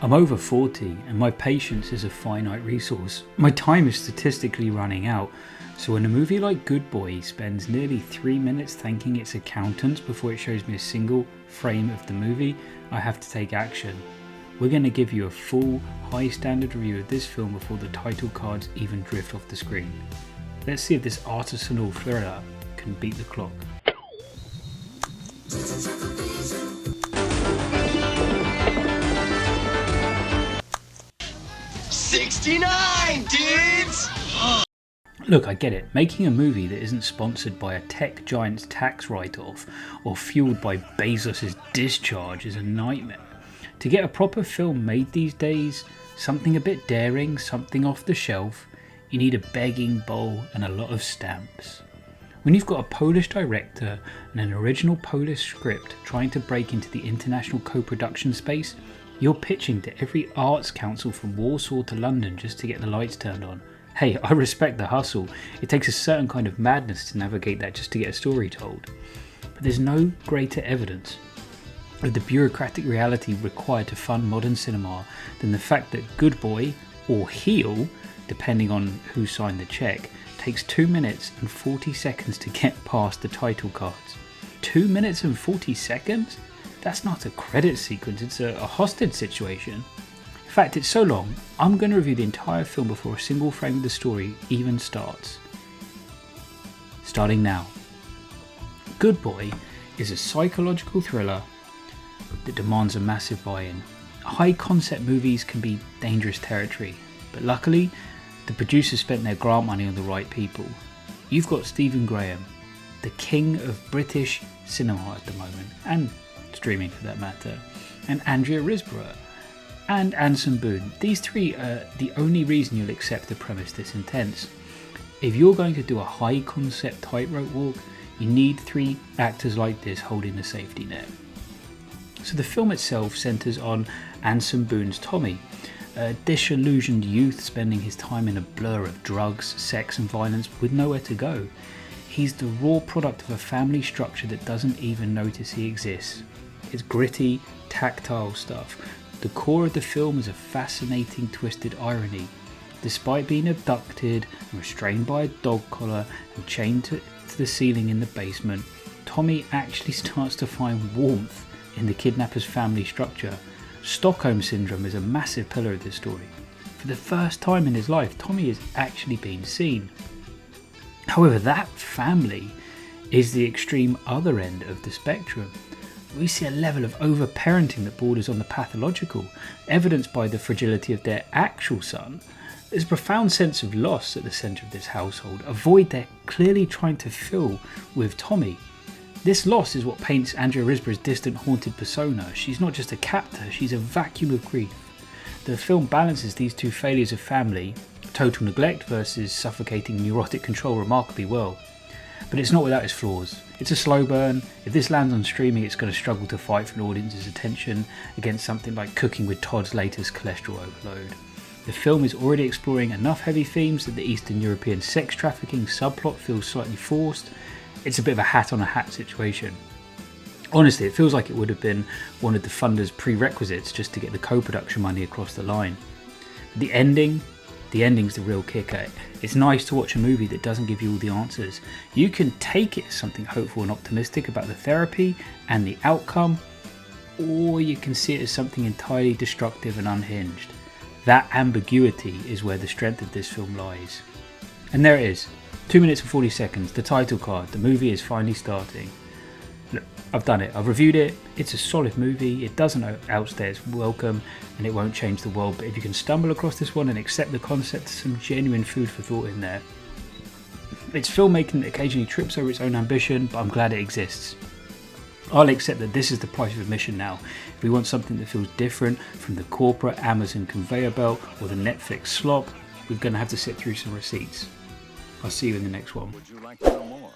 I'm over 40 and my patience is a finite resource. My time is statistically running out. So when a movie like Good Boy spends nearly 3 minutes thanking its accountants before it shows me a single frame of the movie, I have to take action. We're going to give you a full, high standard review of this film before the title cards even drift off the screen. Let's see if this artisanal thriller can beat the clock. $69, dudes! Look, I get it. Making a movie that isn't sponsored by a tech giant's tax write-off or fueled by Bezos' discharge is a nightmare. To get a proper film made these days, something a bit daring, something off the shelf, you need a begging bowl and a lot of stamps. When you've got a Polish director and an original Polish script trying to break into the international co-production space, you're pitching to every arts council from Warsaw to London just to get the lights turned on. Hey, I respect the hustle. It takes a certain kind of madness to navigate that just to get a story told. But there's no greater evidence of the bureaucratic reality required to fund modern cinema than the fact that Good Boy, or Heel, depending on who signed the check, takes 2 minutes and 40 seconds to get past the title cards. 2 minutes and 40 seconds? That's not a credit sequence, it's a hostage situation. In fact, it's so long, I'm going to review the entire film before a single frame of the story even starts. Starting now. Good Boy is a psychological thriller that demands a massive buy-in. High concept movies can be dangerous territory, but luckily, the producers spent their grant money on the right people. You've got Stephen Graham, the king of British cinema at the moment, and streaming for that matter, and Andrea Riseborough, and Anson Boone. These three are the only reason you'll accept a premise this intense. If you're going to do a high concept tightrope walk, you need 3 actors like this holding the safety net. So the film itself centres on Anson Boone's Tommy, a disillusioned youth spending his time in a blur of drugs, sex and violence with nowhere to go. He's the raw product of a family structure that doesn't even notice he exists. It's gritty, tactile stuff. The core of the film is a fascinating twisted irony. Despite being abducted and restrained by a dog collar and chained to the ceiling in the basement, Tommy actually starts to find warmth in the kidnapper's family structure. Stockholm Syndrome is a massive pillar of this story. For the first time in his life, Tommy is actually being seen. However, that family is the extreme other end of the spectrum. We see a level of overparenting that borders on the pathological, evidenced by the fragility of their actual son. There's a profound sense of loss at the centre of this household, a void they're clearly trying to fill with Tommy. This loss is what paints Andrea Riseborough's distant, haunted persona. She's not just a captor, she's a vacuum of grief. The film balances these two failures of family, total neglect versus suffocating neurotic control, remarkably well. But it's not without its flaws. It's a slow burn. If this lands on streaming, it's going to struggle to fight for an audience's attention against something like Cooking with Todd's latest cholesterol overload. The film is already exploring enough heavy themes that the Eastern European sex trafficking subplot feels slightly forced. It's a bit of a hat on a hat situation. Honestly, it feels like it would have been one of the funder's prerequisites just to get the co-production money across the line. The ending's the real kicker. It's nice to watch a movie that doesn't give you all the answers. You can take it as something hopeful and optimistic about the therapy and the outcome, or you can see it as something entirely destructive and unhinged. That ambiguity is where the strength of this film lies. And there it is, 2 minutes and 40 seconds, the title card, the movie is finally starting. Look, I've done it, I've reviewed it, it's a solid movie, it doesn't outstay its welcome, and it won't change the world, but if you can stumble across this one and accept the concept, some genuine food for thought in there. It's filmmaking that occasionally trips over its own ambition, but I'm glad it exists. I'll accept that this is the price of admission now. If we want something that feels different from the corporate Amazon conveyor belt or the Netflix slop, we're going to have to sit through some receipts. I'll see you in the next one. Would you like to know more?